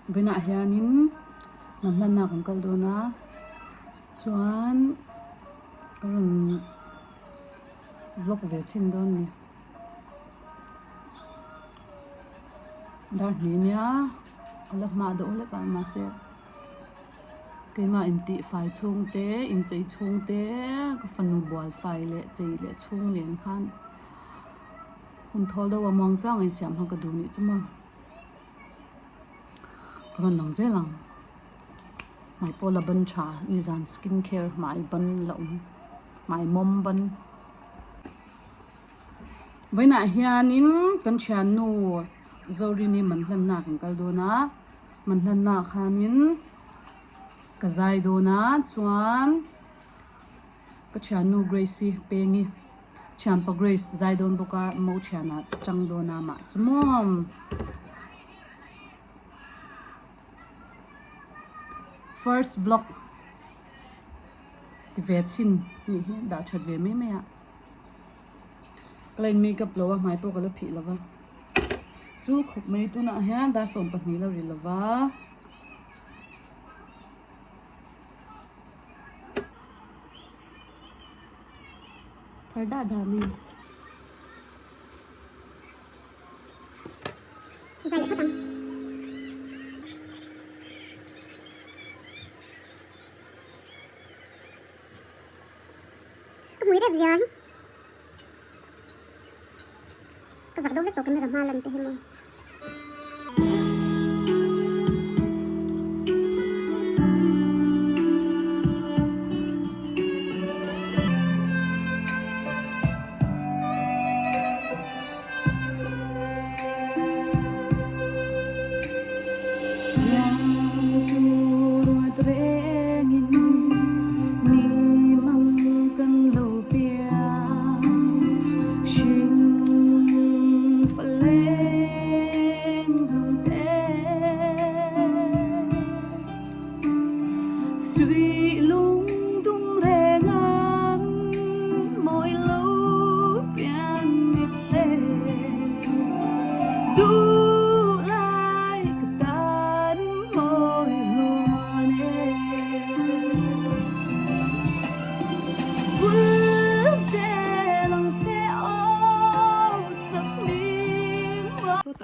Bina hianin man na kong kaldona chuan karon vlog ve chin don ni dar ni nia ala ma do le ka ma se cái mà in tị phải chung té in chạy chung té cái phần bùa phải lệ chạy lệ chung liền khan hun thol đâu mà mong trang ấy xem hàng cái đồ này chứ mà cái mình nóng dễ lắm mày po là bân trà như dàn skin care mày bân lộng mày mom bân với nãy hiền in cái ṭhiannu rồi đi mình lần nào cũng cái đồ na mình lần nào khan in cái dài đồ na chuan cái ṭhiannu Gracie pengi champa Grace dài đồ boka mau chana chang đồ na mà chmom first vlog thì về xin nhỉ đã chợt về mấy mẹ cái lên makeup lâu mai po cái lớp phỉ lâu chú khúc mấy tu nãy ha đã sổm bật ní lâu rồi lâu Perda dami. Saya potong. Mùi đẹp gì anh? Cái giặc đâu biết tổ cái này là ma lần thế không?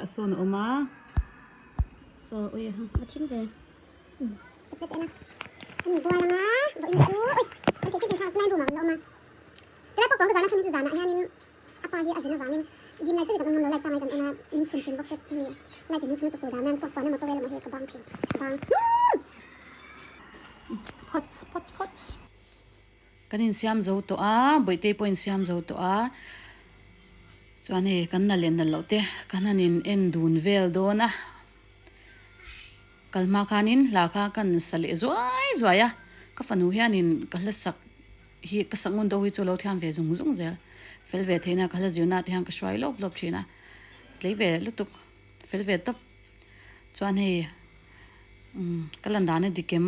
So nữa mà so ôi ha nó chín về chụp cái này bùa là má vậy chú ôi cái chuyện thằng này bùa mà lâu mà cái đó có cái nó không được giả nên apa hi azina vanin gim lai cái nó lại cái này mình chun chun box ni lại cái mình chun tụt đàn nên có nó tao về là cái băng chun băng pots cái này Thiam dấu to á bởi tây point Thiam dấu to á chuan hei kan na len na lo te kan hanin en dun vel do na kalma khanin la kha kan sale zuai ya ka fanu hianin ka hla sak hi ka sangun do hi chu lo Thiam ve zung zel fel ve theina ka hla ziuna te hang ka shwai lop thina tlei ve lutuk fel ve top chuan hei kalanda na dikem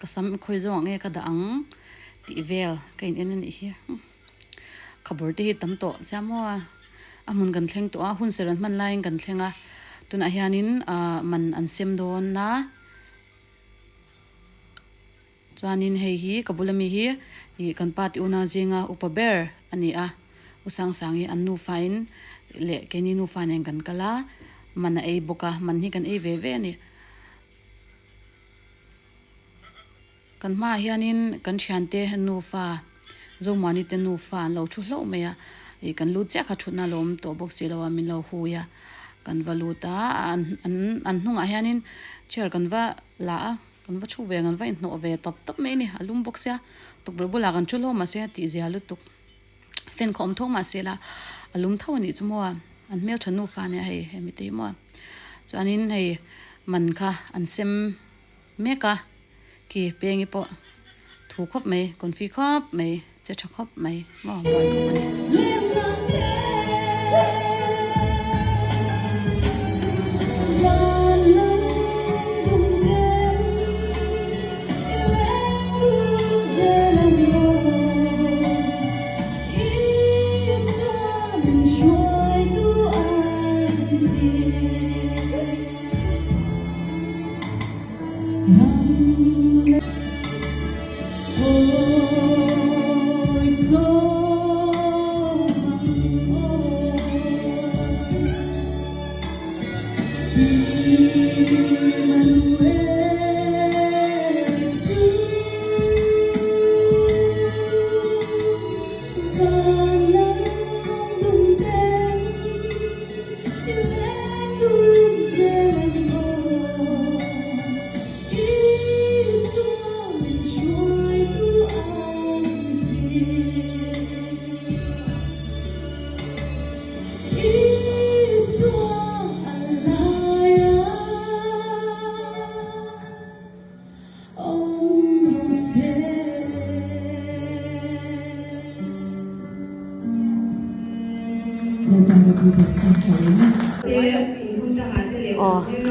ka sam khoi zo nge ka da ang ti vel ka in en hi khabur te hi tam to chamo amun kan thleng to a hun seran man lain kan thlenga tuna hianin man an sem don na chuanin hei hi kabulami hi kan pati una jinga upaber ani a usang sangi an nufa in le keni nufa nen kan kala mana ei boka man hi kan ei ve ani kan ma hianin kan thiante nufa zo mani te nufa lo thu hlo me ya kan lu che kha thuna lom to box si lo min lo hu ya kan valuta an hnunga hianin chair kan va la kan va thu ve ngan va in no ve top me ni alum box ya tuk bur bula kan chulo ma se ti zia lu tuk fen khom thong ma se la alum tho ni chumo an mel thanu fa ne hei mi te mo chuanin hei man kha an sem meka ki pengi po thu khop me kon fi khop me che tha khop me mo boy ko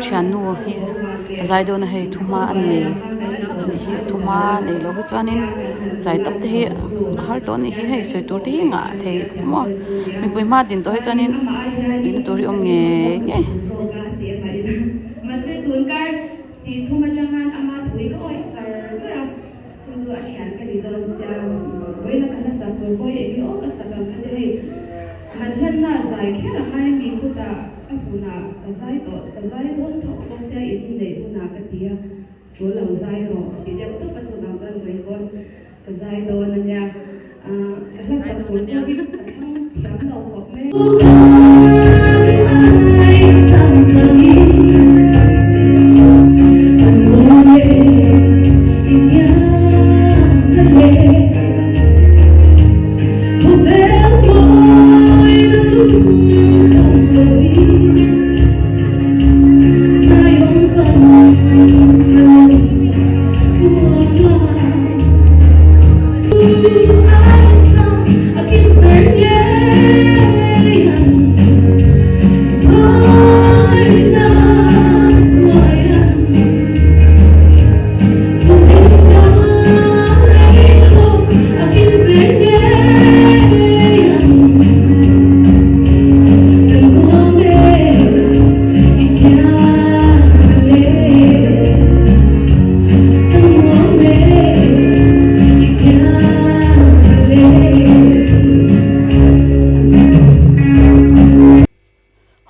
ṭhiannu hi zai dawna hei thuma an nei ani hi thuma nei lo hi chuanin zai tak te hi har to ni hi hei soitur te hi nga thei mo mi puima din to hi chuanin in turi om nge nge mase tunkar ti thuma changan ama thui ko oi char chara sinju a thian ka ni don siam voina kana sa tur boy e ki o ka sakam ka te hei manhlan na sai khera mai mi khuta apuna kazai don tho ko sia idin nei una ka tia cholo zai ro ti de to pa chu nam jan voi bon kazai don anya kana sa tur boy thiam no khop me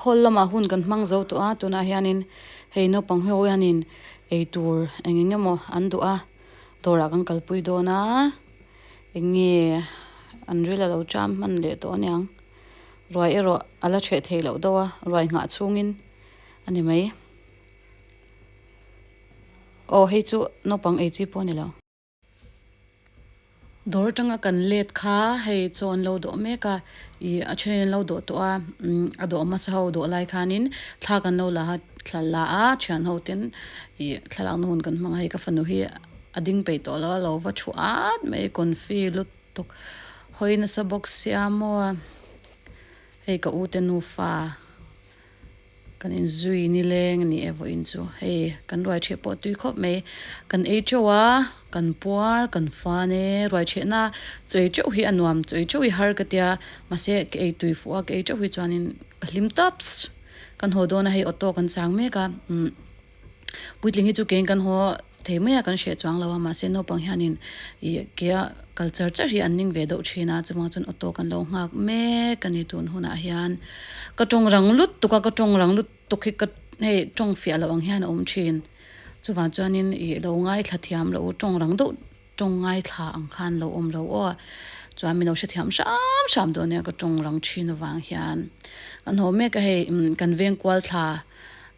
hollama hun kan hmang zo to a tuna hianin hei no pang ho hianin ei tur engengemaw an du a tora kan kalpui dona enge an rila lo cham man le to nyang roi ero ala the thei lo dawa roi nga chungin ani mai o hei chu no pang ei chi poni lo dor tanga kan let kha hei chon lo do me ka I a chen lo do to a ado ma sa ho do lai khanin thla kan lo la thla a chan ho ten I thla nun kan mang hei ka fanu hi ading pe to lo va chu at me kon fi lut tok hoina sa box siamo hei ka u te nufa kan in zui ni leng ni evo in chu hei kan roi che po tui khop me kan e chowa kan puar kan fa ne roi che na choi chau hi anuam choi chau hi har ka tia ma se ke e tui fu a ke e chau hi chuanin hlim tops kan ho dona hei auto kan chang me ka puitling hi chu ken kan ho theimaya kan she chuang lawa ma se no pang hianin I kia culture cha hi anning ve do thina chuma chun auto kan lo ngak me kani tun huna hian ka tong rang lut tuka ka tong rang lut tukhi ka hei tong fia lawang hian om thin chuwa chuanin I lo ngai thla thiam lo tong rang do tong ngai thla ang khan lo om lo o chuan mi no she thiam sham do ne ka tong rang thin wang hian kan ho me ka hei kan veng kwal thla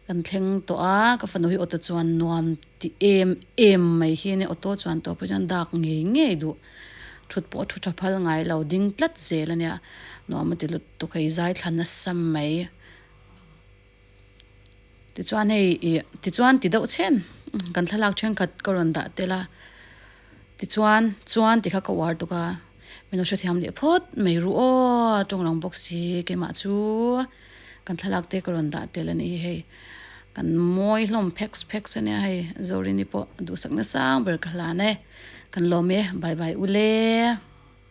kan thleng to a ka fanu hi auto chuan nuam ti em mai hi ne auto chuan to pu jan dak nge du thut po thu thapal ngai lo ding tlat zel ania nuam ti lut to kai zai thlan na sam mai ti chuan hei ti chuan ti deuh chen kan thalak chen khat koron da tela ti chuan ti kha ka war to ka mino she thiam le phot mai ru o tong rang box si ke ma chu kan thalak te koron da telani hei kan moi hlom pex ania hei zorini po du sakna sang ber khala ne kan lo me bye bye ule